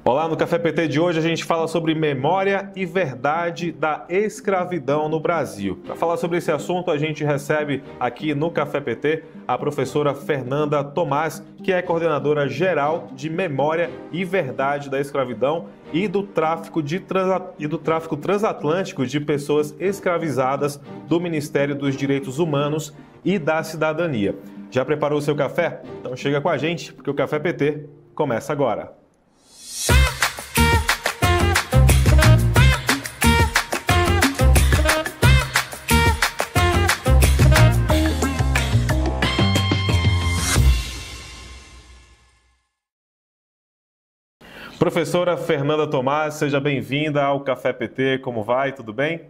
Olá, no Café PT de hoje a gente fala sobre memória e verdade da escravidão no Brasil. Para falar sobre esse assunto, a gente recebe aqui no Café PT a professora Fernanda Tomás, que é coordenadora geral de memória e verdade da escravidão e do tráfico transatlântico de pessoas escravizadas do Ministério dos Direitos Humanos e da Cidadania. Já preparou o seu café? Então chega com a gente, porque o Café PT começa agora. Professora Fernanda Tomás, seja bem-vinda ao Café PT. Como vai? Tudo bem?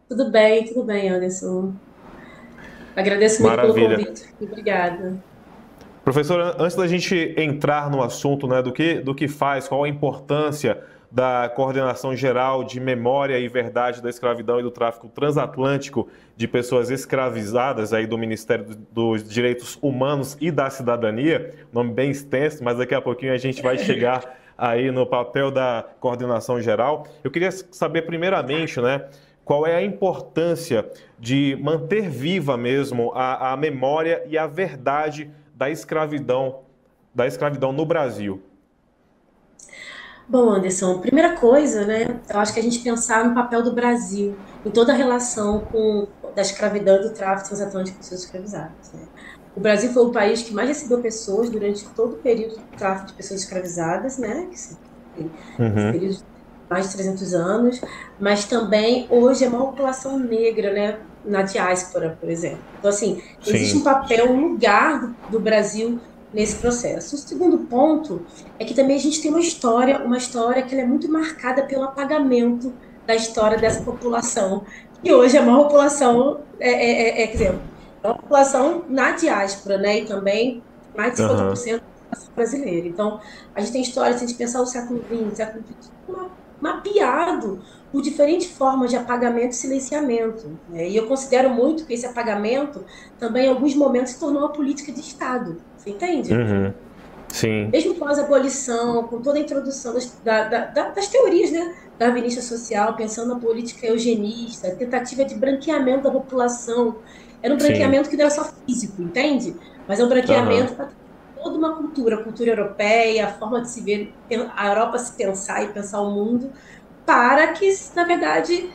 Tudo bem, Anderson. Agradeço muito pelo Maravilha. convite. Obrigada. Professora, antes da gente entrar no assunto, né, do que faz, qual a importância da Coordenação Geral de Memória e Verdade da Escravidão e do Tráfico Transatlântico de Pessoas Escravizadas aí do Ministério dos Direitos Humanos e da Cidadania, nome bem extenso, mas daqui a pouquinho a gente vai chegar aí no papel da Coordenação Geral. Eu queria saber primeiramente, né, qual é a importância de manter viva mesmo a memória e a verdade da escravidão no Brasil. Bom, Anderson, primeira coisa, né? Eu acho que a gente pensar no papel do Brasil em toda a relação da escravidão e do tráfico transatlântico de pessoas escravizadas, né? O Brasil foi o país que mais recebeu pessoas durante todo o período do tráfico de pessoas escravizadas, né? Esse Uhum. período de mais de 300 anos, mas também hoje é a maior população negra, né? Na diáspora, por exemplo. Então, assim, existe um Sim, papel, um lugar do Brasil nesse processo. O segundo ponto é que também a gente tem uma história que ela é muito marcada pelo apagamento da história dessa população, que hoje é a maior população, quer dizer, é uma população na diáspora, né? E também mais de aham, 50% da população brasileira. Então, a gente tem história, se a gente pensar o século XX, século XXI, mapeado por diferentes formas de apagamento e silenciamento, né? E eu considero muito que esse apagamento também, em alguns momentos, se tornou uma política de Estado. Você entende? uhum, sim, Mesmo pós abolição, com toda a introdução das teorias, né, da darwinismo social, pensando na política eugenista, tentativa de branqueamento da população, era um sim, branqueamento que não era só físico, entende? Mas é um aham, branqueamento para toda uma cultura, a cultura europeia, a forma de se ver, a Europa se pensar e pensar o mundo, para que, na verdade,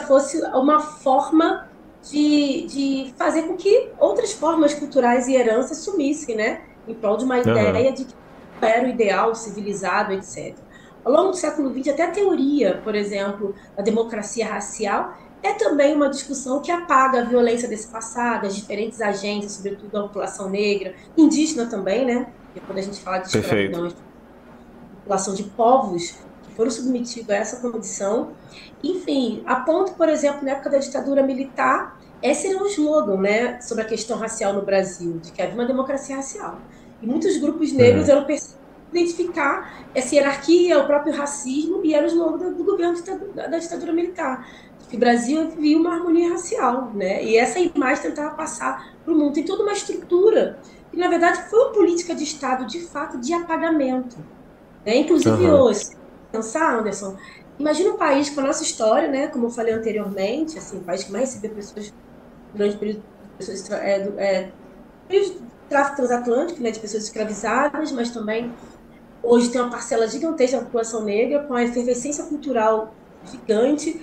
fosse uma forma de fazer com que outras formas culturais e heranças sumissem, né? Em prol de uma aham, ideia de que era o ideal civilizado, etc. Ao longo do século XX, até a teoria, por exemplo, da democracia racial, é também uma discussão que apaga a violência desse passado, as diferentes agências, sobretudo a população negra, indígena também, né? Porque quando a gente fala de perfeito, escravidão, população de povos que foram submetidos a essa condição. Enfim, a ponto, por exemplo, na época da ditadura militar, esse era um slogan, né, sobre a questão racial no Brasil, de que havia uma democracia racial. E muitos grupos negros uhum, eram perseguidos identificar essa hierarquia, o próprio racismo, e era o slogan do governo da ditadura militar, de que o Brasil vivia uma harmonia racial, né? E essa imagem tentava passar para o mundo. Tem toda uma estrutura, e na verdade foi uma política de Estado, de fato, de apagamento, né? Inclusive aham, hoje, se pensar, Anderson, imagina um país com a nossa história, né? Como eu falei anteriormente, assim, um país que mais recebeu pessoas durante o período de pessoas, período de tráfico transatlântico, né? De pessoas escravizadas, mas também hoje tem uma parcela gigantesca da população negra com a efervescência cultural gigante.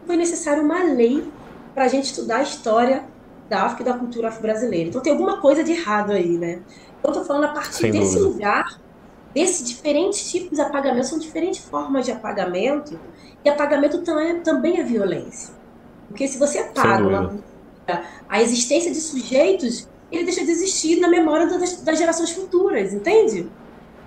Foi necessário uma lei para a gente estudar a história da África e da cultura afro-brasileira. Então tem alguma coisa de errado aí, né? Eu estou falando a partir sem desse dúvida, lugar, desses diferentes tipos de apagamento, são diferentes formas de apagamento, e apagamento também é violência. Porque se você sem apaga dúvida. a existência de sujeitos, ele deixa de existir na memória das gerações futuras, entende?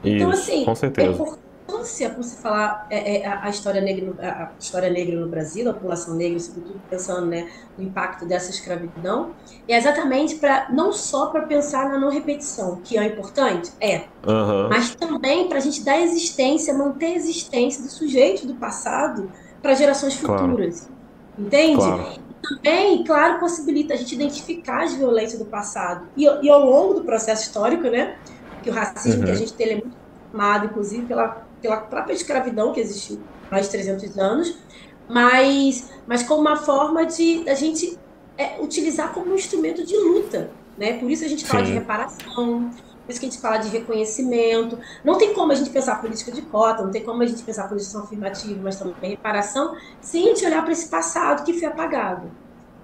Então, Isso, assim, com a certeza. importância, por se falar a história negra, a história negra no Brasil, a população negra, sobretudo pensando, né, no impacto dessa escravidão, é exatamente para não só para pensar na não repetição, que é importante, Aham, mas também para a gente dar existência, manter a existência do sujeito do passado para gerações claro, futuras, entende? claro, E também, claro, possibilita a gente identificar as violências do passado. E ao longo do processo histórico, né? Porque o racismo que a uhum, gente tem ele é muito formado, inclusive, pela pela própria escravidão que existiu há mais de 300 anos, mas como uma forma de a gente utilizar como um instrumento de luta, né? Por isso a gente fala de Sim. reparação, por isso que a gente fala de reconhecimento. Não tem como a gente pensar política de cota, não tem como a gente pensar política afirmativa, mas também reparação, sem a gente olhar para esse passado que foi apagado.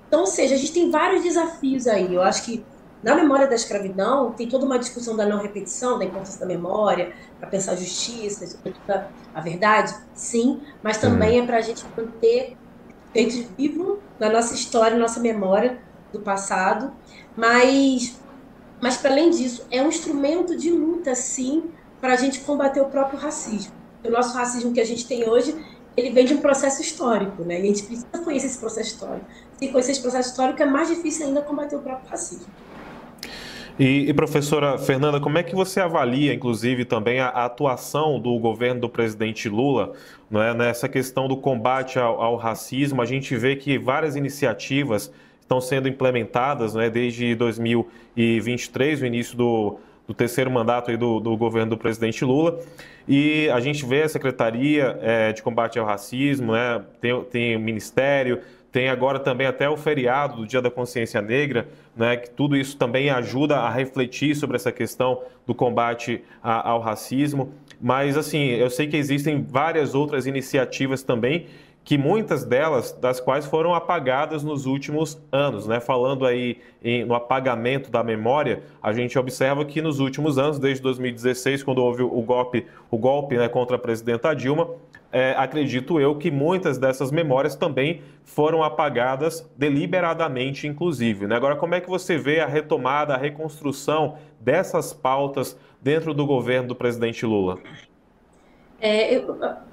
Então, ou seja, a gente tem vários desafios aí. Eu acho que na memória da escravidão tem toda uma discussão da não repetição, da importância da memória, para pensar a justiça, sobretudo a verdade, sim, mas Uhum. também é para a gente manter feitos vivos na nossa história, na nossa memória do passado, mas para além disso, é um instrumento de luta, sim, para a gente combater o próprio racismo. O nosso racismo que a gente tem hoje, ele vem de um processo histórico, né? E a gente precisa conhecer esse processo histórico. Se conhecer esse processo histórico, é mais difícil ainda combater o próprio racismo. E, professora Fernanda, como é que você avalia, inclusive, também a atuação do governo do presidente Lula, não é, nessa questão do combate ao racismo? A gente vê que várias iniciativas estão sendo implementadas, né, desde 2023, o início do terceiro mandato aí do governo do presidente Lula, e a gente vê a Secretaria de Combate ao Racismo, né, tem o Ministério, tem agora também até o feriado do Dia da Consciência Negra, né, que tudo isso também ajuda a refletir sobre essa questão do combate ao racismo. Mas, assim, eu sei que existem várias outras iniciativas também, que muitas delas, das quais foram apagadas nos últimos anos, né? Falando aí no apagamento da memória, a gente observa que nos últimos anos, desde 2016, quando houve o golpe, né, contra a presidenta Dilma, acredito eu que muitas dessas memórias também foram apagadas deliberadamente, inclusive, né? Agora, como é que você vê a retomada, a reconstrução dessas pautas dentro do governo do presidente Lula?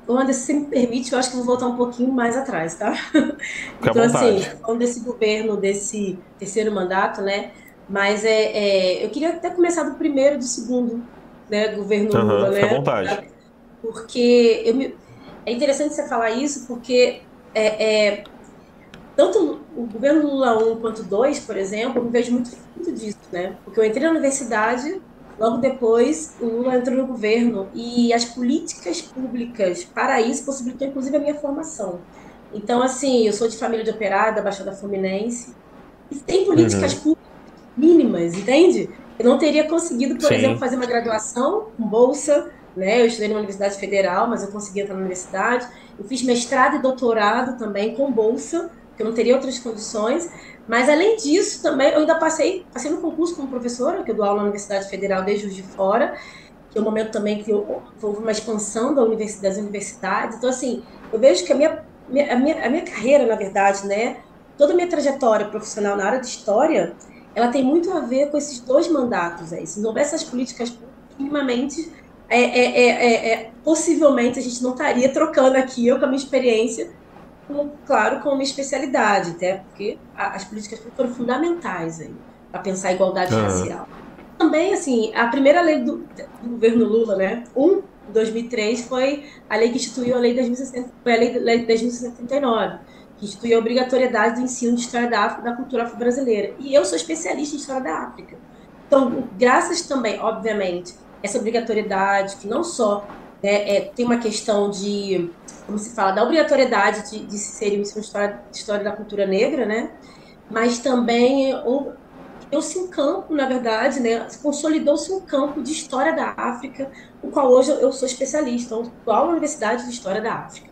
Anderson, se me permite, eu acho que vou voltar um pouquinho mais atrás, tá? Fique à Então, assim, vontade. falando desse governo, desse terceiro mandato, né? Mas eu queria até começar do primeiro e do segundo, né, governo Lula, Aham, fique à né? vontade. Porque é interessante você falar isso, porque tanto o governo Lula 1 quanto 2, por exemplo, eu me vejo muito fruto disso, né? Porque eu entrei na universidade, logo depois o Lula entrou no governo e as políticas públicas para isso possibilitou inclusive a minha formação. Então, assim, eu sou de família de operário da Baixada Fluminense e tem políticas Uhum. públicas mínimas, entende? Eu não teria conseguido, por exemplo, Sim. fazer uma graduação com bolsa, né? Eu estudei numa universidade federal, mas eu consegui entrar na universidade. Eu fiz mestrado e doutorado também com bolsa, porque eu não teria outras condições. Mas, além disso, também eu ainda passei no concurso como professora, que eu dou aula na Universidade Federal desde Juiz de Fora, que é um momento também que houve uma expansão das universidades. Então, assim, eu vejo que a minha carreira, na verdade, né? Toda a minha trajetória profissional na área de história, ela tem muito a ver com esses dois mandatos aí. Se não houvesse essas políticas públicas, minimamente, possivelmente a gente não estaria trocando aqui eu com a minha experiência, claro, com a minha especialidade, até porque as políticas públicas foram fundamentais aí para pensar a igualdade Aham. racial. Também, assim, a primeira lei do governo Lula, né, de 2003, foi a lei que instituiu a lei 10.060, foi a lei 10.079, que instituiu a obrigatoriedade do ensino de história da África, da cultura afro-brasileira. E eu sou especialista em história da África. Então, graças também, obviamente, essa obrigatoriedade, que não só tem uma questão de, como se fala, da obrigatoriedade de se ser o ensino de história da cultura negra, né? Mas também criou-se um campo, na verdade, né? Consolidou-se um campo de história da África, o qual hoje eu sou especialista, então, estou na Universidade de História da África.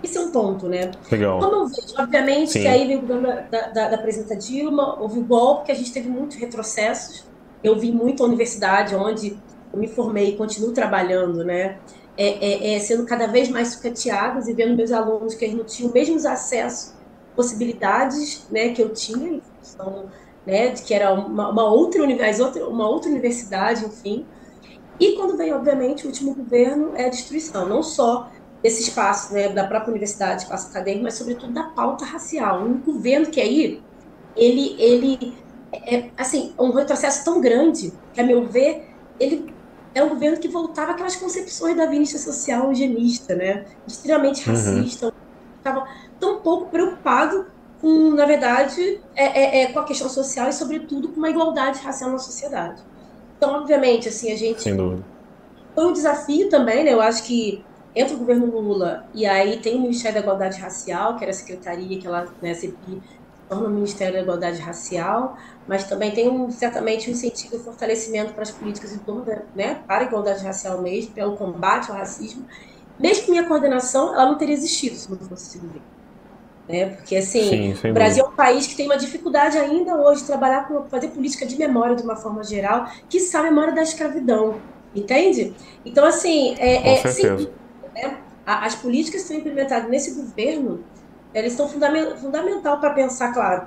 Esse é um ponto, né? Legal. Como eu vejo, obviamente, que Sim. aí veio o governo da presidenta Dilma, houve o golpe, que a gente teve muitos retrocessos. Eu vi muito a universidade onde eu me formei e continuo trabalhando, né? Sendo cada vez mais sucateadas e vendo meus alunos que eles não tinham os mesmos acessos, possibilidades, né, que eu tinha em função, né, de que era uma outra universidade, enfim. E quando veio, obviamente, o último governo, é a destruição, não só desse espaço, né, da própria universidade, espaço acadêmico, mas sobretudo da pauta racial. Um governo que aí, ele assim, um retrocesso tão grande, que, a meu ver, ele é um governo que voltava àquelas concepções da Vinícius social eugenista, né, extremamente Uhum. racista, estava tão pouco preocupado com, na verdade, com a questão social e, sobretudo, com uma igualdade racial na sociedade. Então, obviamente, assim, a Sem gente dúvida. foi um desafio também, né? Eu acho que entra o governo Lula, e aí tem o Ministério da Igualdade Racial, que era a secretaria que ela, né, CPI, torna o Ministério da Igualdade Racial, mas também tem certamente um incentivo e fortalecimento para as políticas em torno, né, para a igualdade racial mesmo, pelo combate ao racismo. Mesmo que minha coordenação, ela não teria existido se não fosse esse governo. Né? Porque, assim, o Brasil é um país que tem uma dificuldade ainda hoje de trabalhar com fazer política de memória de uma forma geral, que essa memória da escravidão, entende? Então, assim, né? As políticas que são implementadas nesse governo, elas são fundamental para pensar, claro,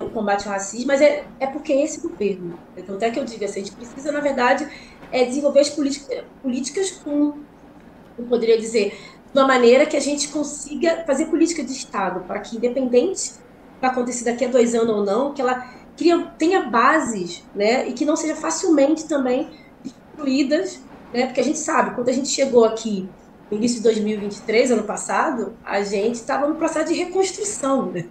o combate ao racismo, mas é porque é esse governo. Então, até que eu digo assim, a gente precisa, na verdade, desenvolver as políticas com, eu poderia dizer, de uma maneira que a gente consiga fazer política de Estado, para que, independente do que vai acontecer daqui a 2 anos ou não, que ela tenha bases, né, e que não seja facilmente também destruídas, né, porque a gente sabe, quando a gente chegou aqui no início de 2023, ano passado, a gente estava no processo de reconstrução, né?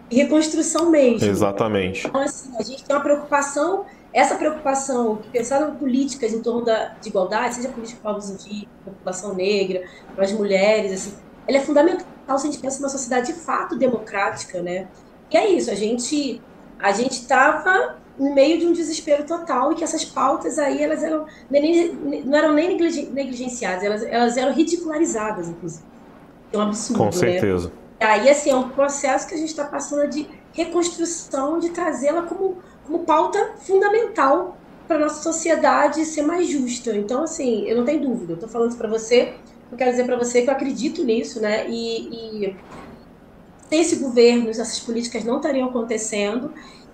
E reconstrução mesmo. Exatamente. Então, assim, a gente tem uma preocupação, essa preocupação, pensar em políticas em torno de igualdade, seja política para povos indígenas, população negra, para as mulheres, assim, ela é fundamental se a gente pensa numa sociedade de fato democrática, né? E é isso, a gente estava no meio de um desespero total e que essas pautas aí, elas não eram nem negligenciadas, elas eram ridicularizadas, inclusive. É um absurdo, Com certeza. Né? E aí, assim, é um processo que a gente está passando de reconstrução, de trazê-la como pauta fundamental para a nossa sociedade ser mais justa. Então, assim, eu não tenho dúvida, eu estou falando isso para você, eu quero dizer para você que eu acredito nisso, né? E sem esse governo, essas políticas não estariam acontecendo.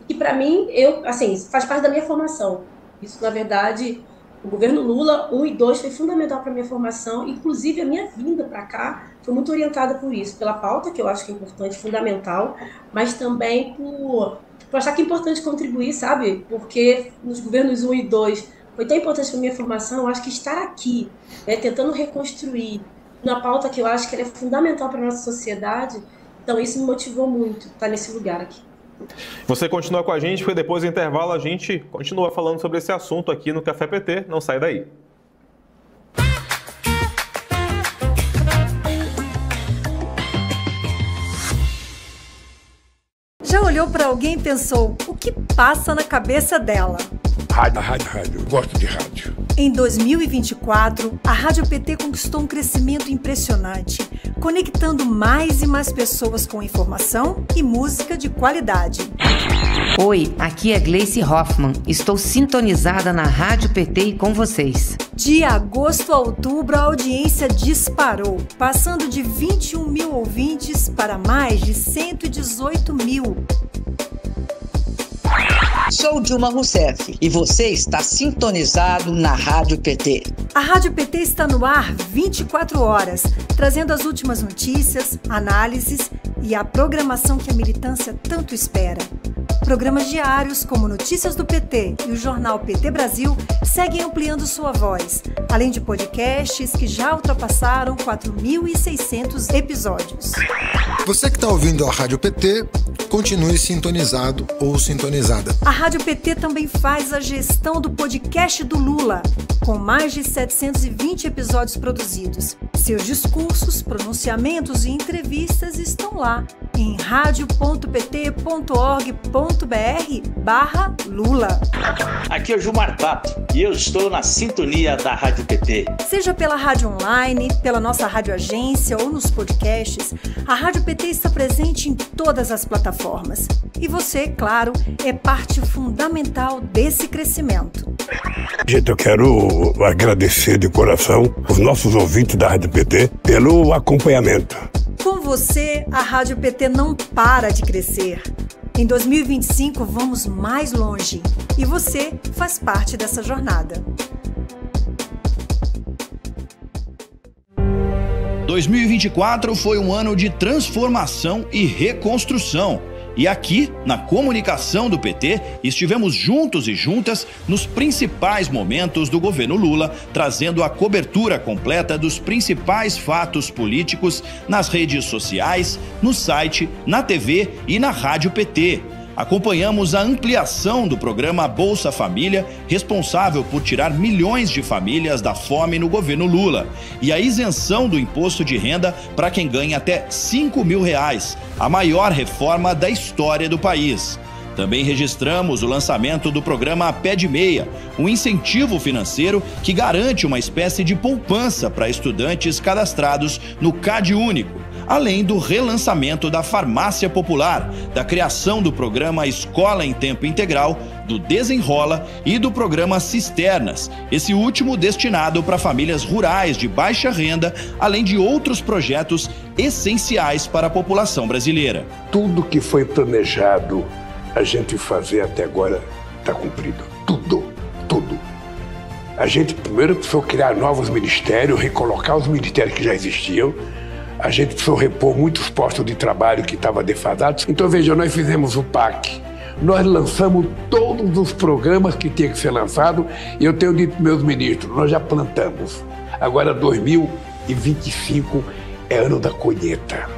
E para mim, assim, faz parte da minha formação. Isso, na verdade, o governo Lula 1 e 2 foi fundamental para a minha formação, inclusive a minha vinda para cá foi muito orientada por isso, pela pauta, que eu acho que é importante, fundamental, mas também por achar que é importante contribuir, sabe? Porque nos governos 1 e 2 foi tão importante para a minha formação, eu acho que estar aqui, né, tentando reconstruir uma pauta que eu acho que ela é fundamental para a nossa sociedade, então isso me motivou muito, estar nesse lugar aqui. Você continua com a gente, porque depois do intervalo a gente continua falando sobre esse assunto aqui no Café PT. Não sai daí. Já olhou para alguém e pensou, o que passa na cabeça dela? Rádio. Eu gosto de rádio. Em 2024, a Rádio PT conquistou um crescimento impressionante, conectando mais e mais pessoas com informação e música de qualidade. Oi, aqui é Gleice Hoffmann. Estou sintonizada na Rádio PT e com vocês. De agosto a outubro, a audiência disparou, passando de 21 mil ouvintes para mais de 118 mil. Sou Dilma Rousseff e você está sintonizado na Rádio PT. A Rádio PT está no ar 24 horas, trazendo as últimas notícias, análises e a programação que a militância tanto espera. Programas diários como Notícias do PT e o jornal PT Brasil seguem ampliando sua voz, além de podcasts que já ultrapassaram 4.600 episódios. Você que está ouvindo a Rádio PT, continue sintonizado ou sintonizada. A Rádio PT também faz a gestão do podcast do Lula, com mais de 720 episódios produzidos. Seus discursos, pronunciamentos e entrevistas estão lá em radio.pt.org.br/Lula. Aqui é o Gilmar Tato e eu estou na sintonia da Rádio PT. Seja pela rádio online, pela nossa rádio agência ou nos podcasts, a Rádio PT está presente em todas as plataformas. E você, claro, é parte fundamental desse crescimento. Gente, eu quero agradecer de coração os nossos ouvintes da Rádio PT pelo acompanhamento. Com você, a Rádio PT não para de crescer. Em 2025, vamos mais longe. E você faz parte dessa jornada. 2024 foi um ano de transformação e reconstrução. E aqui, na comunicação do PT, estivemos juntos e juntas nos principais momentos do governo Lula, trazendo a cobertura completa dos principais fatos políticos nas redes sociais, no site, na TV e na Rádio PT. acompanhamos a ampliação do programa Bolsa Família, responsável por tirar milhões de famílias da fome no governo Lula, e a isenção do imposto de renda para quem ganha até R$ 5.000, a maior reforma da história do país. Também registramos o lançamento do programa Pé de Meia, um incentivo financeiro que garante uma espécie de poupança para estudantes cadastrados no CadÚnico, além do relançamento da Farmácia Popular, da criação do programa Escola em Tempo Integral, do Desenrola e do programa Cisternas, esse último destinado para famílias rurais de baixa renda, além de outros projetos essenciais para a população brasileira. Tudo que foi planejado a gente fazer até agora está cumprido. Tudo. A gente primeiro precisou criar novos ministérios, recolocar os ministérios que já existiam. A gente precisou repor muitos postos de trabalho que estavam defasados. Então, veja, nós fizemos o PAC. Nós lançamos todos os programas que tinham que ser lançados. E eu tenho dito para meus ministros, nós já plantamos. Agora, 2025 é ano da colheita.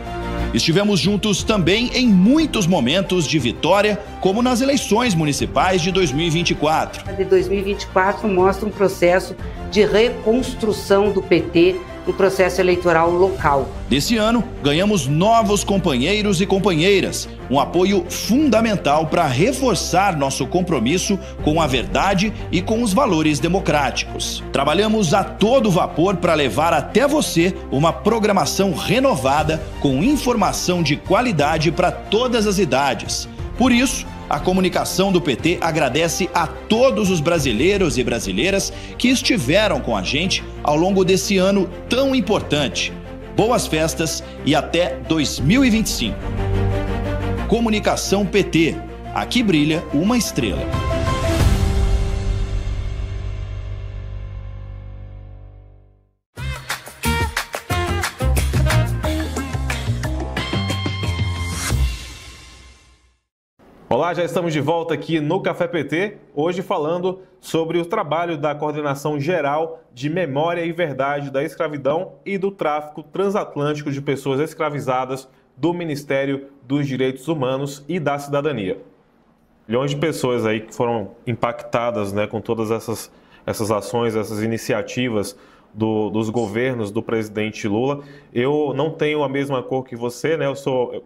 Estivemos juntos também em muitos momentos de vitória, como nas eleições municipais de 2024. De 2024 mostra um processo de reconstrução do PT no processo eleitoral local. Desse ano, ganhamos novos companheiros e companheiras, um apoio fundamental para reforçar nosso compromisso com a verdade e com os valores democráticos. Trabalhamos a todo vapor para levar até você uma programação renovada com informação de qualidade para todas as idades. Por isso, a comunicação do PT agradece a todos os brasileiros e brasileiras que estiveram com a gente ao longo desse ano tão importante. Boas festas e até 2025. Comunicação PT. Aqui brilha uma estrela. Olá, já estamos de volta aqui no Café PT, hoje falando sobre o trabalho da Coordenação Geral de Memória e Verdade da Escravidão e do Tráfico Transatlântico de Pessoas Escravizadas do Ministério dos Direitos Humanos e da Cidadania. Milhões de pessoas aí que foram impactadas, né, com todas essas ações, essas iniciativas dos governos do presidente Lula. Eu não tenho a mesma cor que você, né? Eu sou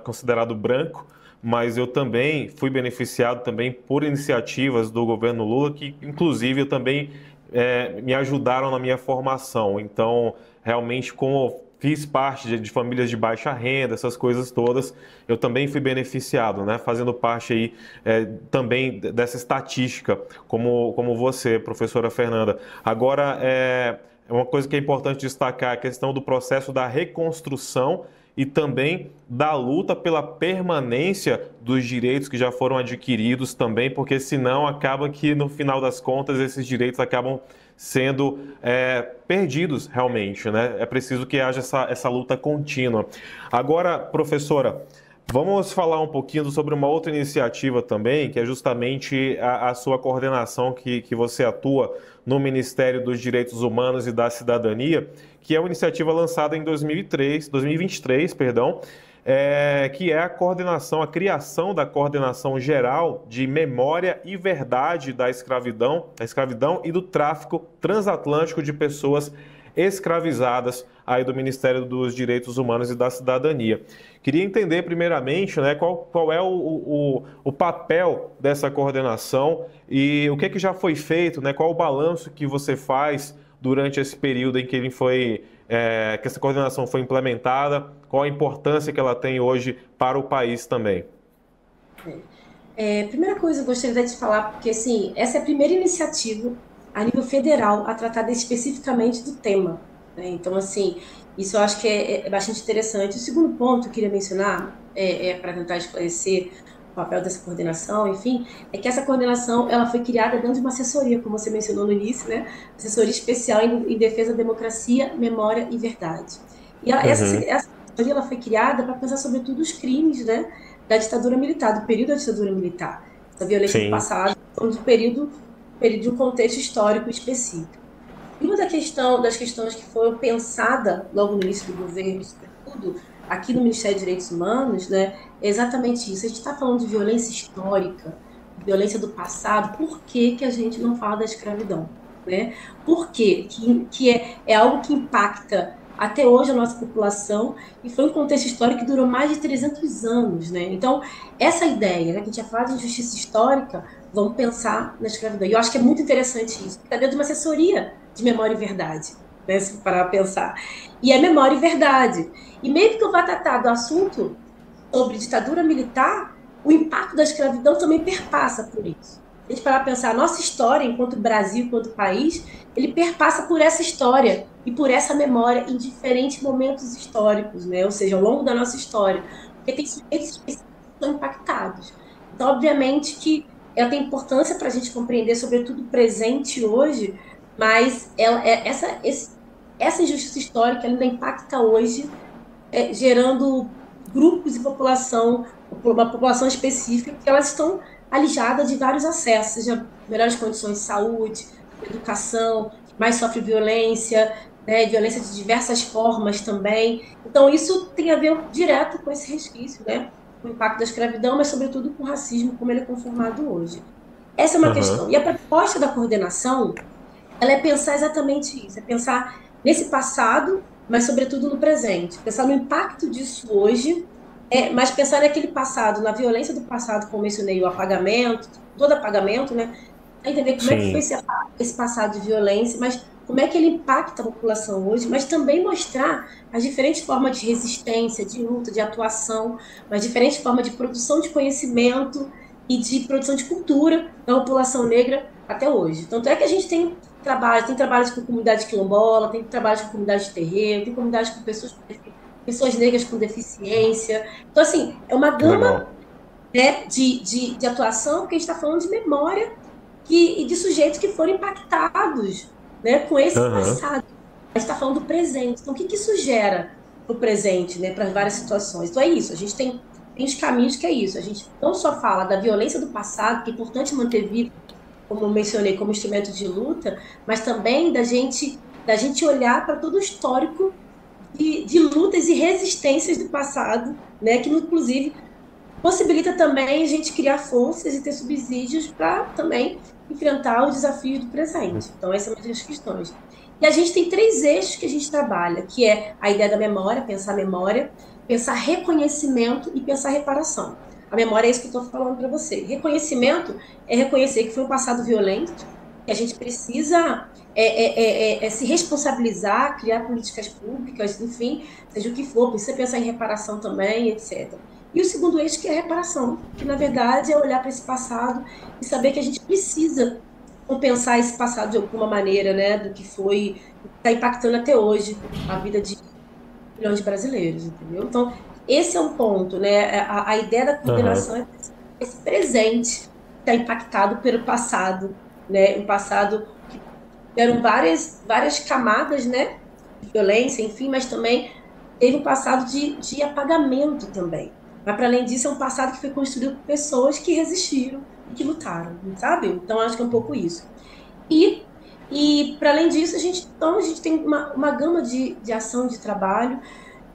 considerado branco, mas eu também fui beneficiado também por iniciativas do governo Lula que, inclusive, eu também me ajudaram na minha formação. Então, realmente, como fiz parte de famílias de baixa renda, essas coisas todas, eu também fui beneficiado, né? Fazendo parte aí também dessa estatística, como você, professora Fernanda. Agora, uma coisa que é importante destacar, a questão do processo da reconstrução e também da luta pela permanência dos direitos que já foram adquiridos também, porque senão acaba que, no final das contas, esses direitos acabam sendo perdidos realmente, né? É preciso que haja essa luta contínua. Agora, professora, vamos falar um pouquinho sobre uma outra iniciativa também, que é justamente a sua coordenação que você atua no Ministério dos Direitos Humanos e da Cidadania, que é uma iniciativa lançada em 2023, que é a criação da Coordenação Geral de Memória e Verdade da Escravidão e do Tráfico Transatlântico de Pessoas Escravizadas aí do Ministério dos Direitos Humanos e da Cidadania. Queria entender primeiramente, né, qual é o papel dessa coordenação e o que já foi feito, né, qual o balanço que você faz durante esse período em que que essa coordenação foi implementada, qual a importância que ela tem hoje para o país também. Primeira coisa, eu gostaria de falar, porque assim, essa é a primeira iniciativa a nível federal a tratar especificamente do tema, né? Então, assim, isso eu acho que é bastante interessante. O segundo ponto que eu queria mencionar, para tentar esclarecer o papel dessa coordenação, enfim, é que essa coordenação ela foi criada dentro de uma assessoria, como você mencionou no início, né? Assessoria especial em defesa da democracia, memória e verdade. E essa assessoria ela foi criada para pensar sobretudo os crimes, né, da ditadura militar, do período da ditadura militar, da violência do passado, do período de um contexto histórico específico. E uma das questões que foram pensadas logo no início do governo, sobretudo, aqui no Ministério de Direitos Humanos, né, é exatamente isso. A gente está falando de violência histórica, violência do passado. Por que a gente não fala da escravidão? Né? Por quê? Que é algo que impacta até hoje a nossa população, e foi um contexto histórico que durou mais de 300 anos. Né? Então, essa ideia, né, que a gente ia falar de injustiça histórica, vamos pensar na escravidão. E eu acho que é muito interessante isso, está dentro de uma assessoria de memória e verdade, né, se parar a pensar. E é memória e verdade. E mesmo que eu vá tratar do assunto sobre ditadura militar, o impacto da escravidão também perpassa por isso. Se a gente parar a pensar, a nossa história, enquanto Brasil, enquanto país, ele perpassa por essa história e por essa memória em diferentes momentos históricos, né? Ou seja, ao longo da nossa história. Porque tem sujeitos específicos que são impactados. Então, obviamente, que ela tem importância para a gente compreender, sobretudo o presente hoje, mas essa injustiça histórica ainda impacta hoje, gerando grupos de população, uma população específica, que elas estão alijadas de vários acessos, seja melhores condições de saúde, educação, mais sofre violência, né, violência de diversas formas também. Então, isso tem a ver direto com esse resquício, né, com o impacto da escravidão, mas, sobretudo, com o racismo, como ele é conformado hoje. Essa é uma questão. E a proposta da coordenação, ela é pensar exatamente isso, é pensar nesse passado, mas, sobretudo, no presente. Pensar no impacto disso hoje, mas pensar naquele passado, na violência do passado, como mencionei, o apagamento, todo apagamento, né? Entender como é que foi esse passado de violência, mas como é que ele impacta a população hoje, mas também mostrar as diferentes formas de resistência, de luta, de atuação, as diferentes formas de produção de conhecimento e de produção de cultura da população negra até hoje. Tanto é que a gente tem trabalhos com comunidade quilombola, tem trabalhos com comunidade de terreiro, tem comunidades com pessoas negras com deficiência. Então, assim, é uma gama, né, de atuação, porque a gente está falando de memória e de sujeitos que foram impactados, né, com esse passado. A gente está falando do presente. Então, o que isso gera para o presente, né, para várias situações? Então, é isso. A gente tem os caminhos que é isso. A gente não só fala da violência do passado, que é importante manter vivo, como eu mencionei, como instrumento de luta, mas também da gente olhar para todo o histórico de lutas e resistências do passado, né, que inclusive possibilita também a gente criar forças e ter subsídios para também enfrentar os desafios do presente. Então, essa é uma das questões. E a gente tem 3 eixos que a gente trabalha, que é a ideia da memória, pensar reconhecimento e pensar reparação. A memória é isso que eu estou falando para você. Reconhecimento é reconhecer que foi um passado violento, que a gente precisa se responsabilizar, criar políticas públicas, enfim, seja o que for, precisa pensar em reparação também, etc. E o segundo eixo, que é a reparação, que na verdade é olhar para esse passado e saber que a gente precisa compensar esse passado de alguma maneira, né, do que foi, está impactando até hoje a vida de milhões de brasileiros, entendeu? Então, esse é um ponto, né, a ideia da coordenação é esse presente que está impactado pelo passado, né, um passado que tiveram várias camadas, né, de violência, enfim, mas também teve um passado de apagamento também. Mas, para além disso, é um passado que foi construído por pessoas que resistiram e que lutaram, sabe? Então, acho que é um pouco isso. E para além disso, a gente tem uma gama de ação, de trabalho.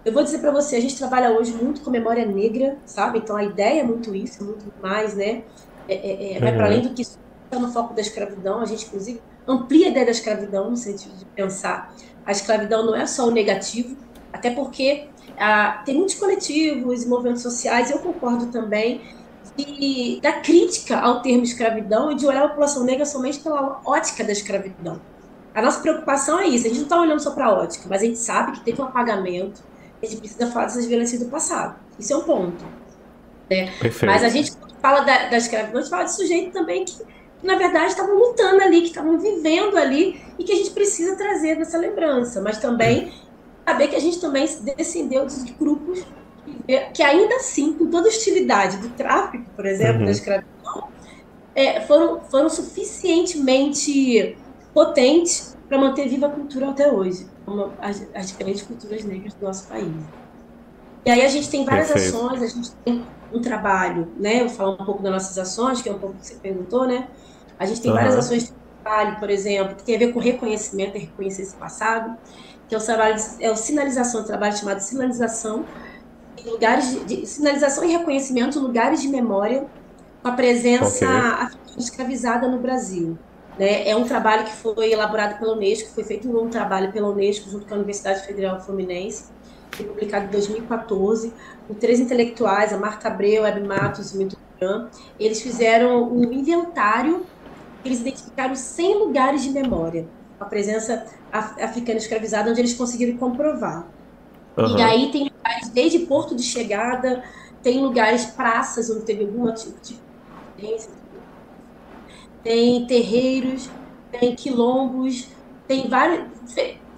Eu vou dizer para você, a gente trabalha hoje muito com memória negra, sabe? Então, a ideia é muito isso, é muito mais, né? Vai para além do que está no foco da escravidão. A gente, inclusive, amplia a ideia da escravidão no sentido de pensar a escravidão não é só o negativo, até porque tem muitos coletivos e movimentos sociais, eu concordo também, da crítica ao termo escravidão e de olhar a população negra somente pela ótica da escravidão. A nossa preocupação é isso, a gente não está olhando só para a ótica, mas a gente sabe que teve um apagamento, a gente precisa falar dessas violências do passado. Isso é um ponto. Né? Mas a gente, quando fala da escravidão, a gente fala de sujeito também que na verdade estavam lutando ali, que estavam vivendo ali e que a gente precisa trazer dessa lembrança, mas também saber que a gente também descendeu de grupos que ainda assim, com toda a hostilidade do tráfico, por exemplo, da escravidão, foram suficientemente potentes para manter viva a cultura até hoje, como as diferentes culturas negras do nosso país. E aí a gente tem várias ações, a gente tem um trabalho, né? Eu vou falar um pouco das nossas ações, que é um pouco o que você perguntou, né? A gente tem várias ações de trabalho, por exemplo, que tem a ver com reconhecimento, reconhecer esse passado, que é o trabalho, o trabalho chamado sinalização, lugares de sinalização e reconhecimento, lugares de memória com a presença africana escravizada no Brasil. Né? É um trabalho que foi elaborado pela Unesco, foi feito um trabalho pela Unesco junto com a Universidade Federal Fluminense, foi publicado em 2014, com 3 intelectuais, a Marta Abreu, Hebe Matos e Milton Duran. Eles fizeram um inventário, eles identificaram 100 lugares de memória, com a presença africana escravizada, onde eles conseguiram comprovar. E aí tem lugares desde porto de chegada, tem lugares, praças, onde teve alguma tipo de violência, tem terreiros, tem quilombos, tem vários,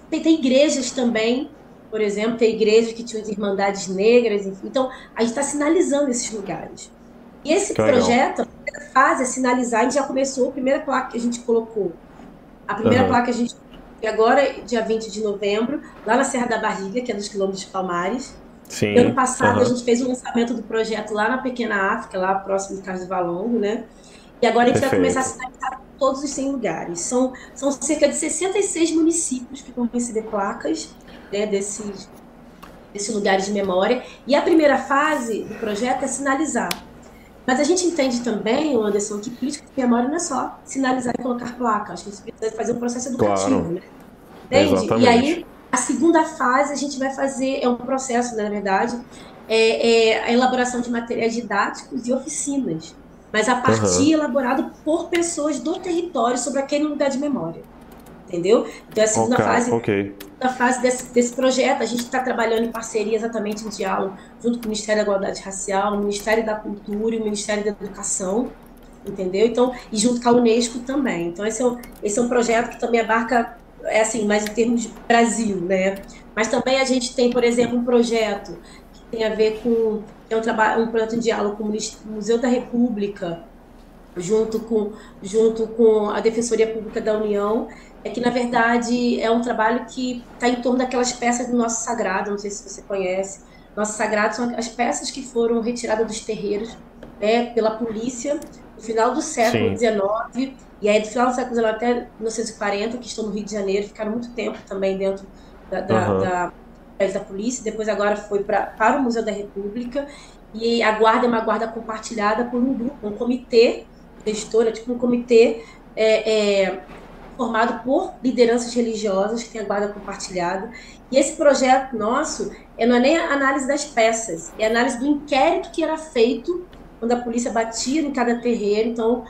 tem igrejas também, por exemplo, tem igrejas que tinham as irmandades negras, enfim. Então, a gente está sinalizando esses lugares. E esse projeto, a primeira fase é sinalizar, a gente já começou, a primeira placa que a gente colocou, a primeira placa que a gente agora, dia 20 de novembro, lá na Serra da Barriga, que é dos Quilombos de Palmares. Sim. Ano passado, a gente fez o lançamento do projeto lá na Pequena África, lá próximo de Carlos Valongo, né? E agora a gente vai começar a sinalizar todos os 100 lugares. São cerca de 66 municípios que vão receber placas, né, desses lugares de memória. E a primeira fase do projeto é sinalizar. Mas a gente entende também, Anderson, que política de memória não é só sinalizar e colocar placa. Acho que a gente precisa fazer um processo educativo, né? Entende? Exatamente. E aí, a segunda fase, a gente vai fazer, é um processo, né, na verdade, a elaboração de materiais didáticos e oficinas. Mas a partir elaborado por pessoas do território sobre aquele lugar de memória. Entendeu? Então, a segunda fase desse projeto, a gente está trabalhando em parceria, exatamente em diálogo, junto com o Ministério da Igualdade Racial, o Ministério da Cultura e o Ministério da Educação, entendeu? Então, e junto com a Unesco também. Então, esse é um projeto que também abarca, assim, mais em termos de Brasil, né? Mas também a gente tem, por exemplo, um projeto que tem a ver com, um projeto em diálogo com o Museu da República, junto com a Defensoria Pública da União, que, na verdade, é um trabalho que está em torno daquelas peças do Nosso Sagrado, não sei se você conhece. Nosso Sagrado são as peças que foram retiradas dos terreiros, né, pela polícia no final do século XIX, e aí do final do século XIX até 1940, que estão no Rio de Janeiro, ficaram muito tempo também dentro da polícia, depois agora foi para o Museu da República, e a guarda é uma guarda compartilhada por um grupo, um comitê gestor, tipo um comitê formado por lideranças religiosas, que tem a guarda compartilhada. E esse projeto nosso não é nem a análise das peças, é a análise do inquérito que era feito quando a polícia batia em cada terreiro. Então,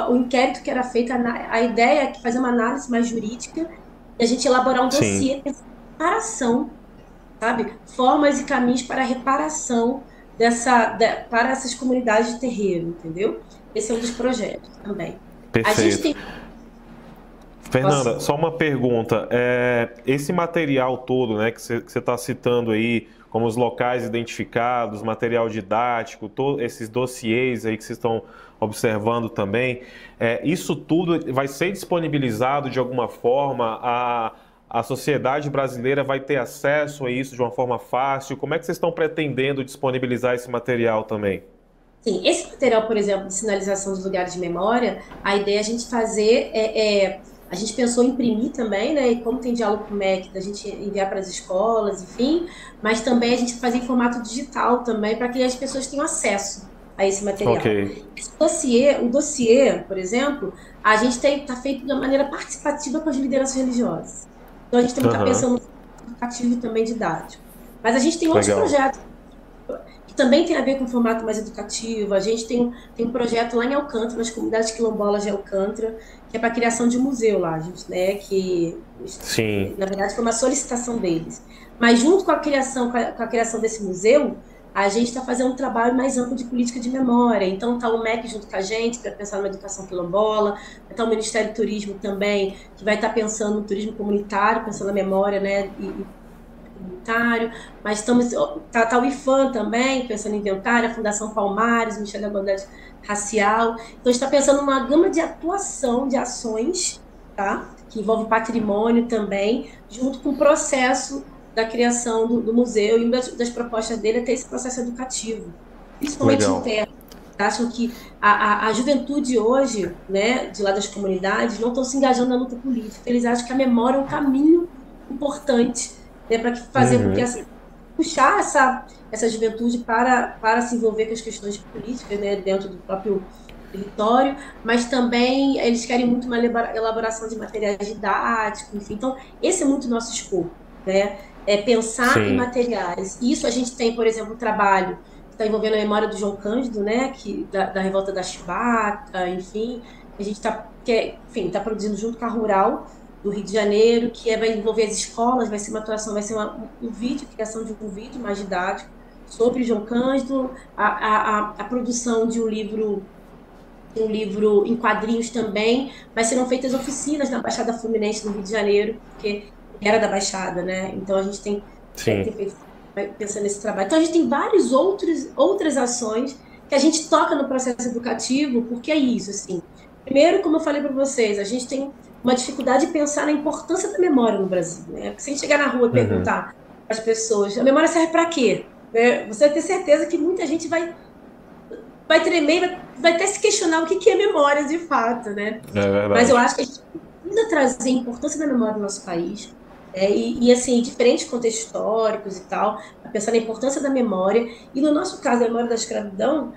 o inquérito que era feito, a ideia é fazer uma análise mais jurídica e a gente elaborar um dossiê de reparação, sabe? Formas e caminhos para a reparação para essas comunidades de terreiro, entendeu? Esse é um dos projetos também. Perfeito. A gente tem... Fernanda, só uma pergunta. Esse material todo, né, que você está citando aí, como os locais identificados, material didático, esses dossiês aí que vocês estão observando também, isso tudo vai ser disponibilizado de alguma forma? A sociedade brasileira vai ter acesso a isso de uma forma fácil? Como é que vocês estão pretendendo disponibilizar esse material também? Sim, esse material, por exemplo, de sinalização dos lugares de memória, a ideia é a gente fazer... a gente pensou em imprimir também, né? E como tem diálogo com o MEC, da gente enviar para as escolas, enfim, mas também a gente fazer em formato digital também, para que as pessoas tenham acesso a esse material. O dossiê, por exemplo, a gente está feito de maneira participativa com as lideranças religiosas. Então a gente também está pensando no educativo também didático. Mas a gente tem outros projetos que também tem a ver com o formato mais educativo. A gente tem um projeto lá em Alcântara, nas comunidades quilombolas de Alcântara, que é para a criação de um museu lá, gente, né? Que, na verdade, foi uma solicitação deles. Mas junto com a criação desse museu, a gente está fazendo um trabalho mais amplo de política de memória. Então está o MEC junto com a gente para pensar numa educação quilombola, está o Ministério do Turismo também, que vai estar pensando no turismo comunitário, pensando na memória, né? Comunitário, mas tá o IFAM também, pensando em inventário, a Fundação Palmares, o Ministério da Igualdade Racial. Então, a gente está pensando numa gama de atuação, de ações, tá? Que envolve patrimônio também, junto com o processo da criação do museu, e uma das propostas dele é ter esse processo educativo, principalmente interno. Acham que a juventude hoje, né, de lá das comunidades, não estão se engajando na luta política. Eles acham que a memória é um caminho importante, né, para fazer com que puxar essa juventude para se envolver com as questões políticas, né, dentro do próprio território, mas também eles querem muito uma elaboração de materiais didáticos, enfim. Então, esse é muito o nosso escopo, né? É pensar em materiais. Isso a gente tem, por exemplo, um trabalho que está envolvendo a memória do João Cândido, né, da revolta da Chibata, enfim. A gente está produzindo junto com a Rural do Rio de Janeiro, que vai envolver as escolas, vai ser uma atuação, vai ser um vídeo, criação de um vídeo mais didático sobre João Cândido, a produção de um livro em quadrinhos também. Mas serão feitas oficinas na Baixada Fluminense, no Rio de Janeiro, porque era da Baixada, né? Então a gente tem feito, pensando nesse trabalho. Então a gente tem várias outras ações que a gente toca no processo educativo, porque é isso, assim. Primeiro, como eu falei para vocês, a gente tem uma dificuldade de pensar na importância da memória no Brasil, né? Porque se a gente chegar na rua e perguntar às pessoas, a memória serve para quê? Você vai ter certeza que muita gente vai tremer, vai até se questionar o que é memória de fato, né? É verdade. Mas eu acho que a gente precisa trazer a importância da memória no nosso país, e assim, diferentes contextos históricos e tal, pensar na importância da memória. E no nosso caso, a memória da escravidão,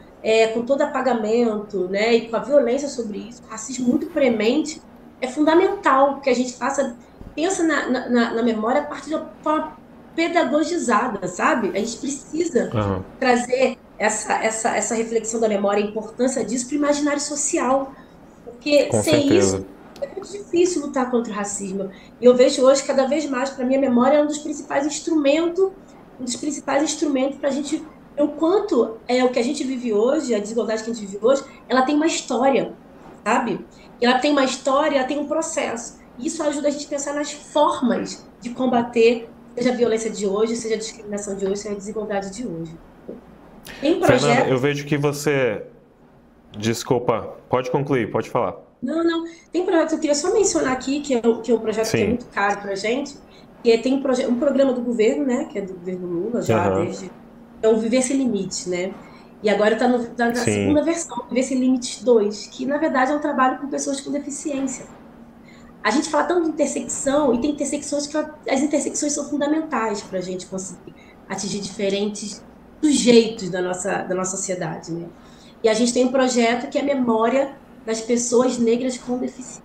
com todo apagamento, né, e com a violência sobre isso, o racismo muito premente, é fundamental que a gente pensa na memória a partir de uma forma pedagogizada, sabe? A gente precisa trazer essa reflexão da memória, a importância disso para o imaginário social, porque sem isso é muito difícil lutar contra o racismo. E eu vejo hoje, cada vez mais, para mim, a memória é um dos principais instrumentos para a gente ver o quanto o que a gente vive hoje, a desigualdade que a gente vive hoje, ela tem uma história, sabe? Ela tem uma história, ela tem um processo. E isso ajuda a gente a pensar nas formas de combater, seja a violência de hoje, seja a discriminação de hoje, seja a desigualdade de hoje. Tem projeto... Fernanda, eu vejo que você... Desculpa, pode concluir, pode falar. Não. Tem projeto que eu queria só mencionar aqui, que é um projeto que é muito caro pra gente, que tem um programa do governo, né, que é do governo Lula, já desde... É o Viver Sem Limites, né? E agora está na segunda versão, Viver Sem Limites 2, que na verdade é um trabalho com pessoas com deficiência. A gente fala tanto de intersecção, e tem intersecções que as intersecções são fundamentais para a gente conseguir atingir diferentes sujeitos da nossa sociedade, né? E a gente tem um projeto que é a memória das pessoas negras com deficiência.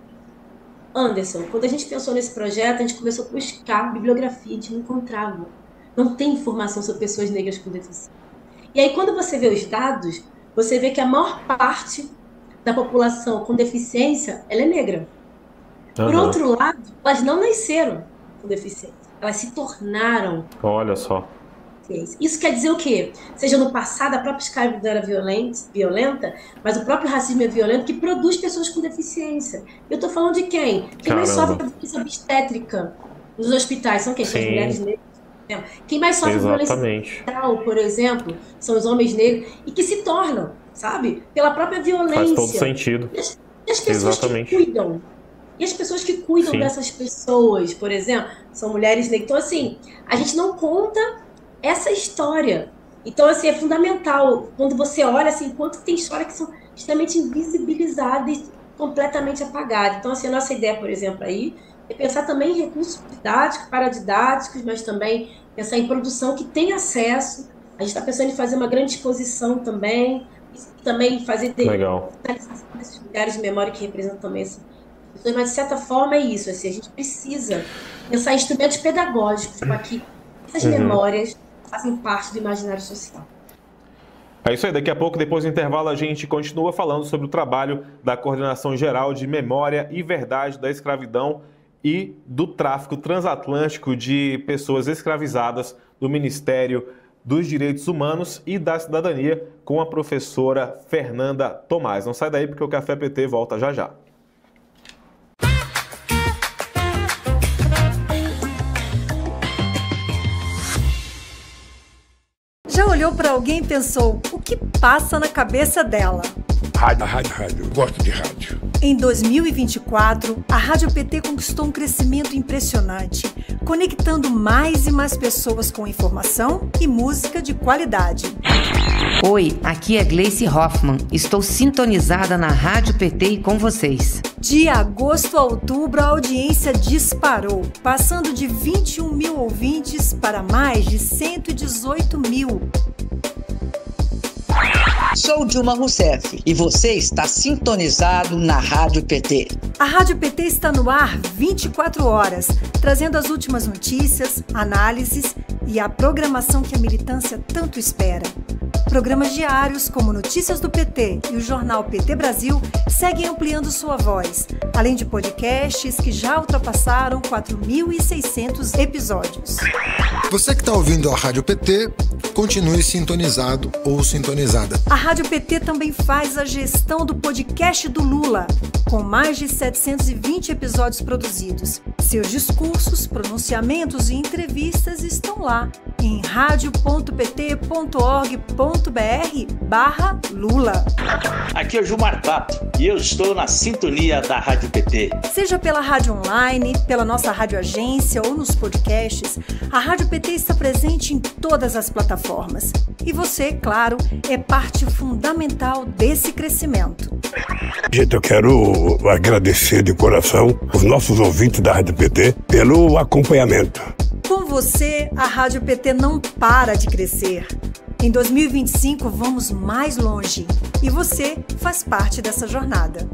Anderson, quando a gente pensou nesse projeto, a gente começou a buscar bibliografia, a gente não encontrava. Não tem informação sobre pessoas negras com deficiência. E aí, quando você vê os dados, você vê que a maior parte da população com deficiência, ela é negra. Por outro lado, elas não nasceram com deficiência. Elas se tornaram. Olha só. Isso quer dizer o quê? Seja no passado, a própria escravidão era violenta, mas o próprio racismo é violento, que produz pessoas com deficiência. Eu estou falando de quem? Quem mais sofre de violência obstétrica nos hospitais? São quem? São as mulheres negras. Quem mais sofre violência sexual, por exemplo, são os homens negros, e que se tornam, sabe, pela própria violência. Faz todo sentido. E as pessoas que cuidam. E as pessoas que cuidam dessas pessoas, por exemplo, são mulheres negras. Então, assim, a gente não conta essa história. Então, assim, é fundamental, quando você olha, assim, quanto tem histórias que são extremamente invisibilizadas e completamente apagadas. Então, assim, a nossa ideia, por exemplo, aí, é pensar também em recursos didáticos, paradidáticos, mas também pensar em produção que tem acesso. A gente está pensando em fazer uma grande exposição também, e também fazer desses lugares de memória que representam também esse. Mas, de certa forma, é isso. Assim, a gente precisa pensar em instrumentos pedagógicos para que essas memórias fazem parte do imaginário social. É isso aí. Daqui a pouco, depois do intervalo, a gente continua falando sobre o trabalho da Coordenação Geral de Memória e Verdade da Escravidão e do tráfico transatlântico de pessoas escravizadas do Ministério dos Direitos Humanos e da Cidadania, com a professora Fernanda Tomás. Não sai daí, porque o Café PT volta já já. Já olhou para alguém e pensou, o que passa na cabeça dela? Rádio. Gosto de rádio. Em 2024, a Rádio PT conquistou um crescimento impressionante, conectando mais e mais pessoas com informação e música de qualidade. Oi, aqui é Gleice Hoffmann. Estou sintonizada na Rádio PT e com vocês. De agosto a outubro, a audiência disparou, passando de 21 mil ouvintes para mais de 118 mil. Sou Dilma Rousseff e você está sintonizado na Rádio PT. A Rádio PT está no ar 24 horas, trazendo as últimas notícias, análises e a programação que a militância tanto espera. Programas diários como Notícias do PT e o jornal PT Brasil seguem ampliando sua voz, além de podcasts que já ultrapassaram 4.600 episódios. Você que está ouvindo a Rádio PT, continue sintonizado ou sintonizada. A Rádio PT também faz a gestão do podcast do Lula, com mais de 720 episódios produzidos. Seus discursos, pronunciamentos e entrevistas estão lá em radio.pt.org.br/Lula. Aqui é o Gilmar Tato e eu estou na sintonia da Rádio PT. Seja pela rádio online, pela nossa rádio agência ou nos podcasts, a Rádio PT está presente em todas as plataformas. E você, claro, é parte fundamental desse crescimento. Gente, eu quero agradecer de coração os nossos ouvintes da Rádio PT pelo acompanhamento. Com você, a Rádio PT não para de crescer. Em 2025, vamos mais longe. E você faz parte dessa jornada.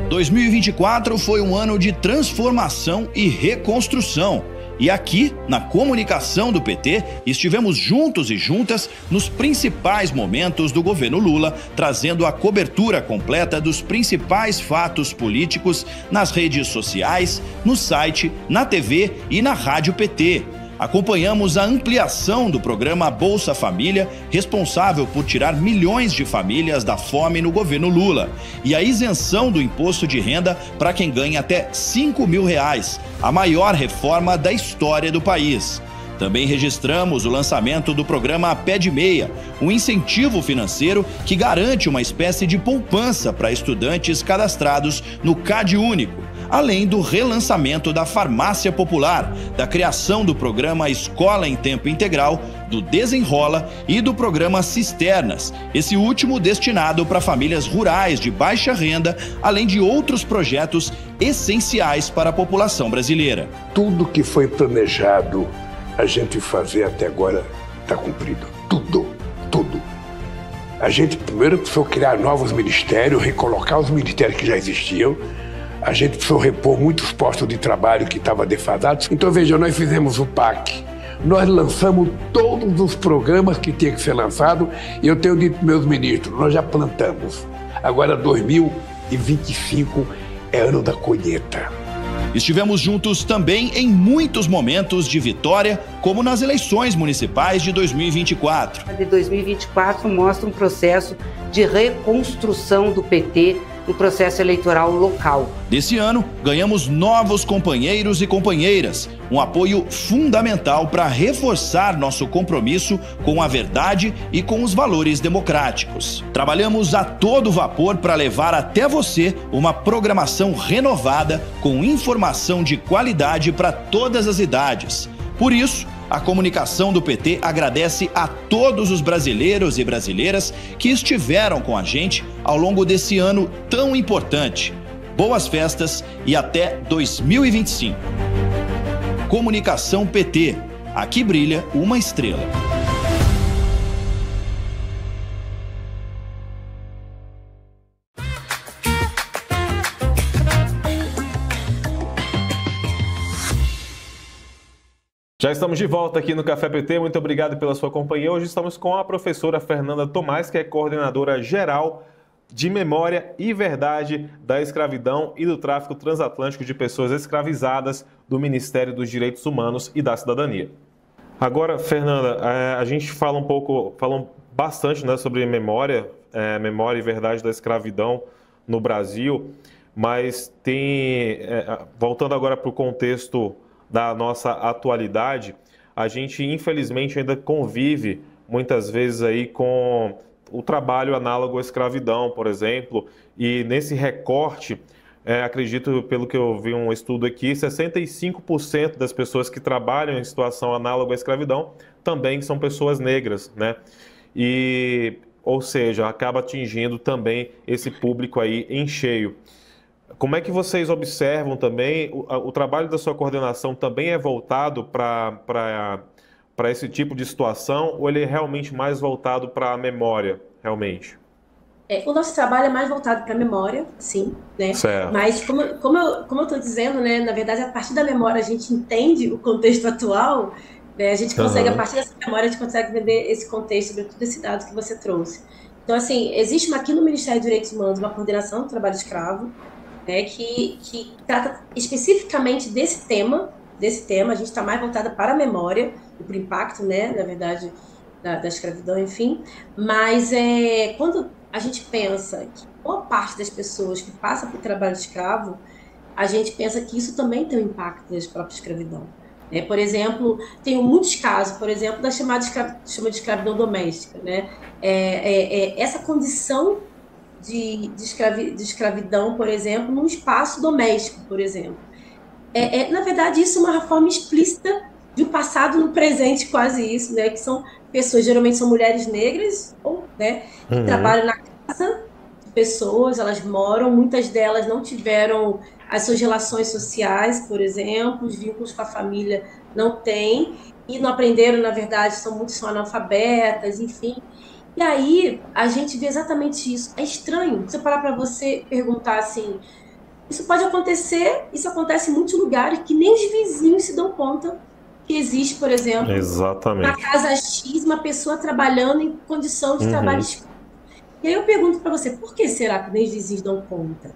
2024 foi um ano de transformação e reconstrução. E aqui, na comunicação do PT, estivemos juntos e juntas nos principais momentos do governo Lula, trazendo a cobertura completa dos principais fatos políticos nas redes sociais, no site, na TV e na Rádio PT. Acompanhamos a ampliação do programa Bolsa Família, responsável por tirar milhões de famílias da fome no governo Lula, e a isenção do imposto de renda para quem ganha até R$5 mil, a maior reforma da história do país. Também registramos o lançamento do programa Pé de Meia, um incentivo financeiro que garante uma espécie de poupança para estudantes cadastrados no CadÚnico, além do relançamento da Farmácia Popular, da criação do programa Escola em Tempo Integral, do Desenrola e do programa Cisternas, esse último destinado para famílias rurais de baixa renda, além de outros projetos essenciais para a população brasileira. Tudo que foi planejado a gente fazer até agora está cumprido. Tudo. A gente primeiro precisou criar novos ministérios, recolocar os ministérios que já existiam. A gente precisou repor muitos postos de trabalho que estavam defasados. Então, veja, nós fizemos o PAC. Nós lançamos todos os programas que tinham que ser lançados. E eu tenho dito para meus ministros, nós já plantamos. Agora, 2025 é ano da colheita. Estivemos juntos também em muitos momentos de vitória, como nas eleições municipais de 2024. A de 2024 mostra um processo de reconstrução do PT no processo eleitoral local. Desse ano, ganhamos novos companheiros e companheiras, um apoio fundamental para reforçar nosso compromisso com a verdade e com os valores democráticos. Trabalhamos a todo vapor para levar até você uma programação renovada com informação de qualidade para todas as idades. Por isso, a comunicação do PT agradece a todos os brasileiros e brasileiras que estiveram com a gente ao longo desse ano tão importante. Boas festas e até 2025. Comunicação PT. Aqui brilha uma estrela. Já estamos de volta aqui no Café PT, muito obrigado pela sua companhia. Hoje estamos com a professora Fernanda Tomás, que é coordenadora geral de Memória e Verdade da Escravidão e do Tráfico Transatlântico de Pessoas Escravizadas do Ministério dos Direitos Humanos e da Cidadania. Agora, Fernanda, a gente fala bastante, né, sobre memória e verdade da escravidão no Brasil, mas voltando agora para o contexto da nossa atualidade, a gente infelizmente ainda convive muitas vezes aí com o trabalho análogo à escravidão, por exemplo, e nesse recorte, acredito, pelo que eu vi um estudo aqui, 65% das pessoas que trabalham em situação análoga à escravidão também são pessoas negras, né? Ou seja, acaba atingindo também esse público aí em cheio. Como é que vocês observam também, o trabalho da sua coordenação também é voltado para esse tipo de situação, ou ele é realmente mais voltado para a memória, realmente? O nosso trabalho é mais voltado para a memória, sim, né? Certo. Mas como eu estou dizendo, né, na verdade, a partir da memória a gente entende o contexto atual, né? A gente consegue, a partir dessa memória, a gente consegue entender esse contexto, sobretudo esse dado que você trouxe. Então, assim, existe aqui no Ministério dos Direitos Humanos uma coordenação do trabalho escravo, né, que trata especificamente desse tema. A gente está mais voltada para a memória e para o impacto, né, na verdade, da escravidão, enfim. Mas quando a gente pensa que boa parte das pessoas que passam por trabalho escravo, a gente pensa que isso também tem um impacto na própria escravidão. Por exemplo, tem muitos casos, por exemplo, da chama de escravidão doméstica, né? Essa condição de escravidão, por exemplo, num espaço doméstico, por exemplo. Na verdade, isso é uma forma explícita de um passado no presente, quase isso, né? Que são pessoas, geralmente são mulheres negras, ou, né, que trabalham na casa de pessoas, elas moram, muitas delas não tiveram as suas relações sociais, por exemplo, os vínculos com a família não têm, e não aprenderam, na verdade, são analfabetas, enfim. E aí, a gente vê exatamente isso. É estranho, você parar para você perguntar assim, isso pode acontecer, isso acontece em muitos lugares que nem os vizinhos se dão conta que existe, por exemplo, na casa X, uma pessoa trabalhando em condição de trabalho escravo. E aí eu pergunto para você, por que será que nem os vizinhos dão conta?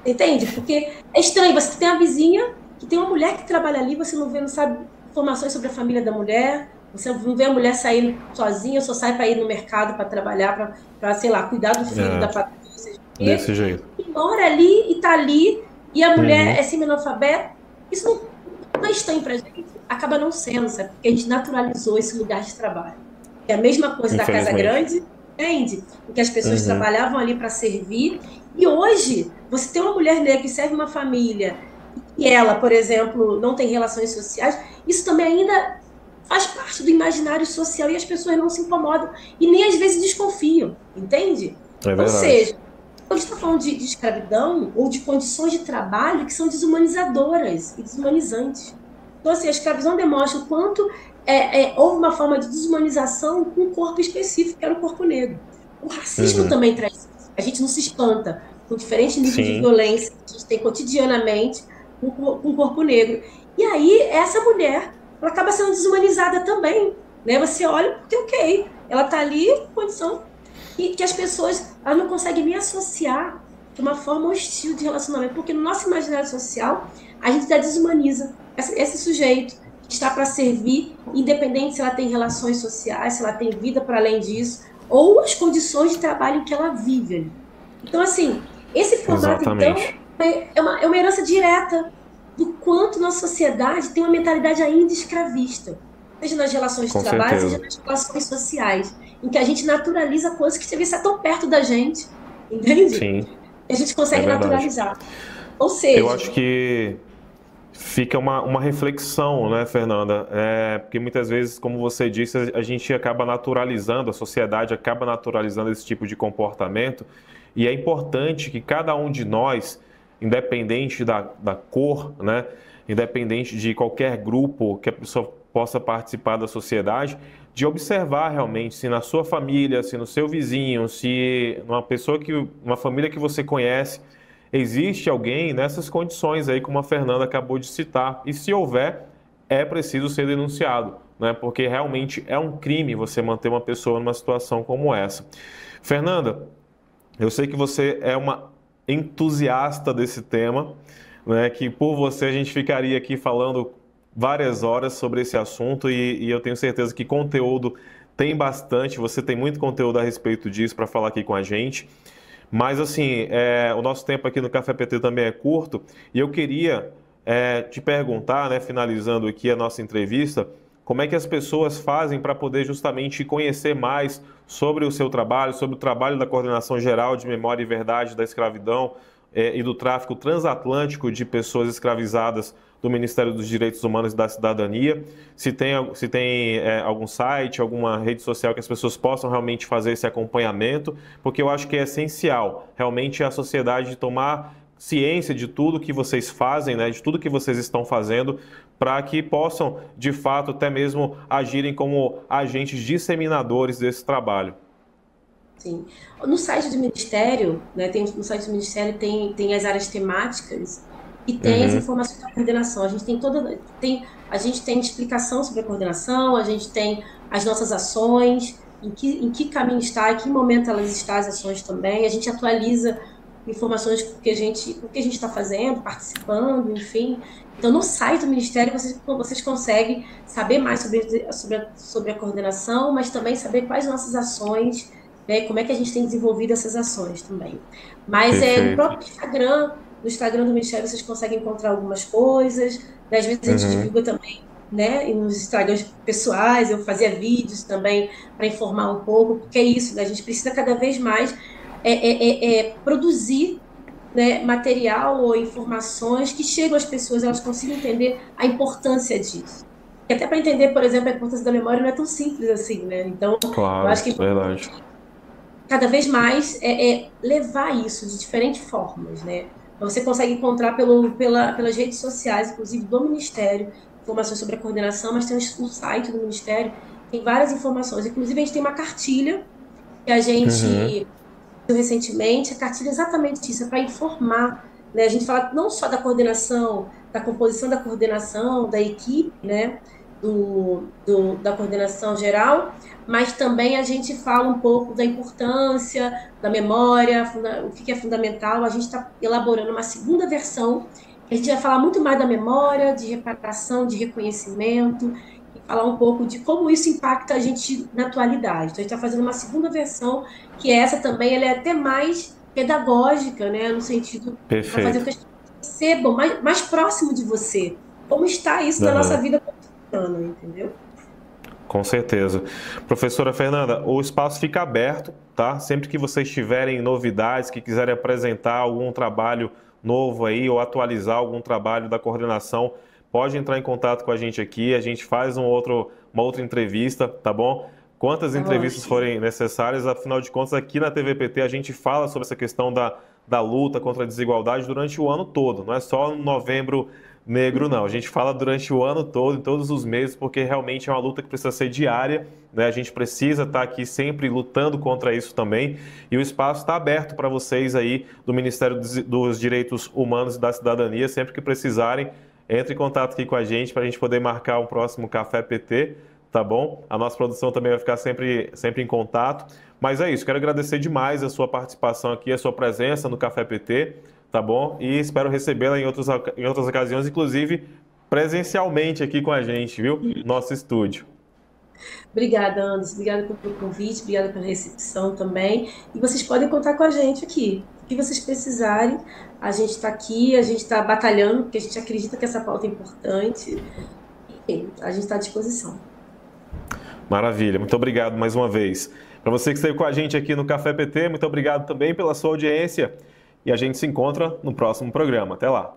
Entende? Porque é estranho, você tem uma vizinha que tem uma mulher que trabalha ali, você não sabe informações sobre a família da mulher, você não vê a mulher saindo sozinha, só sai para ir no mercado para trabalhar, para, sei lá, cuidar do filho, da patroa, seja o quê. Desse jeito. E mora ali, e tá ali, e a mulher é semi-analfabeta. Isso não é estranho pra gente, acaba não sendo, sabe? Porque a gente naturalizou esse lugar de trabalho. É a mesma coisa da Casa Grande, entende? Em que as pessoas trabalhavam ali para servir. E hoje, você tem uma mulher negra que serve uma família e ela, por exemplo, não tem relações sociais, isso também ainda faz parte do imaginário social e as pessoas não se incomodam e nem às vezes desconfiam, entende? Ou seja, quando a gente está falando de escravidão ou de condições de trabalho que são desumanizadoras e desumanizantes. Então, assim, a escravidão demonstra o quanto houve uma forma de desumanização com um corpo específico, que era o corpo negro. O racismo também traz isso. A gente não se espanta com diferentes níveis de violência que a gente tem cotidianamente com o corpo negro. E aí, essa mulher, ela acaba sendo desumanizada também, né? Você olha, porque ok, ela está ali em condição que as pessoas elas não conseguem nem associar de uma forma hostil de relacionamento, porque no nosso imaginário social, a gente já desumaniza esse sujeito que está para servir, independente se ela tem relações sociais, se ela tem vida para além disso, ou as condições de trabalho em que ela vive ali. Então, assim, esse formato, então, é uma herança direta do quanto nossa sociedade tem uma mentalidade ainda escravista, seja nas relações de trabalho, seja nas relações sociais, em que a gente naturaliza coisas que devem estar tão perto da gente, entende? Sim. E a gente consegue naturalizar. Ou seja... Eu acho que fica uma reflexão, né, Fernanda? Porque muitas vezes, como você disse, a gente acaba naturalizando, a sociedade acaba naturalizando esse tipo de comportamento, e é importante que cada um de nós, independente da cor, né, independente de qualquer grupo que a pessoa possa participar da sociedade, de observar realmente se na sua família, se no seu vizinho, se uma família que você conhece, existe alguém nessas condições aí, como a Fernanda acabou de citar. E se houver, é preciso ser denunciado, né? Porque realmente é um crime você manter uma pessoa numa situação como essa. Fernanda, eu sei que você é uma entusiasta desse tema, né? Que por você a gente ficaria aqui falando várias horas sobre esse assunto e eu tenho certeza que conteúdo tem bastante, você tem muito conteúdo a respeito disso para falar aqui com a gente. Mas, assim, o nosso tempo aqui no Café PT também é curto e eu queria te perguntar, né, finalizando aqui a nossa entrevista, como é que as pessoas fazem para poder justamente conhecer mais sobre o seu trabalho, sobre o trabalho da Coordenação Geral de Memória e Verdade da Escravidão e do tráfico transatlântico de pessoas escravizadas do Ministério dos Direitos Humanos e da Cidadania? Se tem algum site, alguma rede social que as pessoas possam realmente fazer esse acompanhamento, porque eu acho que é essencial realmente a sociedade tomar ciência de tudo que vocês fazem, né, de tudo que vocês estão fazendo, para que possam, de fato, até mesmo agirem como agentes disseminadores desse trabalho. Sim. No site do Ministério, né, no site do Ministério tem as áreas temáticas e tem as informações da coordenação. A gente tem explicação sobre a coordenação, a gente tem as nossas ações, em que caminho está, em que momento elas estão as ações também. A gente atualiza informações com o que a gente está fazendo, participando, enfim. Então, no site do Ministério, vocês conseguem saber mais sobre a coordenação, mas também saber quais nossas ações, né, como é que a gente tem desenvolvido essas ações também. Mas no próprio Instagram, no Instagram do Ministério, vocês conseguem encontrar algumas coisas, né, às vezes a gente divulga também, né, nos Instagrams pessoais, eu fazia vídeos também para informar um pouco, porque é isso, né, a gente precisa cada vez mais produzir, né, material ou informações que chegam às pessoas, elas consigam entender a importância disso. E até para entender, por exemplo, a importância da memória não é tão simples assim, né? Então, claro, eu acho que verdade. Cada vez mais levar isso de diferentes formas, né? Você consegue encontrar pelas redes sociais, inclusive do Ministério, informações sobre a coordenação, mas tem no site do Ministério, tem várias informações. Inclusive, a gente tem uma cartilha que a gente recentemente, a cartilha é exatamente isso, é para informar, né? A gente fala não só da coordenação, da composição da coordenação, da equipe, né? Da coordenação geral, mas também a gente fala um pouco da importância da memória, o que é fundamental. A gente está elaborando uma segunda versão, que a gente vai falar muito mais da memória, de reparação, de reconhecimento, falar um pouco de como isso impacta a gente na atualidade. Então, a gente está fazendo uma segunda versão, que essa também ela é até mais pedagógica, né, no sentido de fazer com que as pessoas percebam mais próximo de você, como está isso na nossa vida cotidiana, entendeu? Com certeza. Professora Fernanda, o espaço fica aberto, tá? Sempre que vocês tiverem novidades, que quiserem apresentar algum trabalho novo aí, ou atualizar algum trabalho da coordenação, pode entrar em contato com a gente aqui, a gente faz uma outra entrevista, tá bom? Quantas entrevistas forem necessárias, afinal de contas, aqui na TVPT a gente fala sobre essa questão da luta contra a desigualdade durante o ano todo, não é só no Novembro Negro, não. A gente fala durante o ano todo, em todos os meses, porque realmente é uma luta que precisa ser diária, né? A gente precisa estar aqui sempre lutando contra isso também, e o espaço está aberto para vocês aí do Ministério dos Direitos Humanos e da Cidadania, sempre que precisarem. Entre em contato aqui com a gente para a gente poder marcar um próximo Café PT, tá bom? A nossa produção também vai ficar sempre em contato. Mas é isso, quero agradecer demais a sua participação aqui, a sua presença no Café PT, tá bom? E espero recebê-la em outras ocasiões, inclusive presencialmente aqui com a gente, viu? Nosso estúdio. Obrigada, Anderson. Obrigada pelo convite, obrigada pela recepção também. E vocês podem contar com a gente aqui. O que vocês precisarem, a gente está aqui, a gente está batalhando, porque a gente acredita que essa pauta é importante. E a gente está à disposição. Maravilha, muito obrigado mais uma vez. Para você que esteve com a gente aqui no Café PT, muito obrigado também pela sua audiência. E a gente se encontra no próximo programa. Até lá.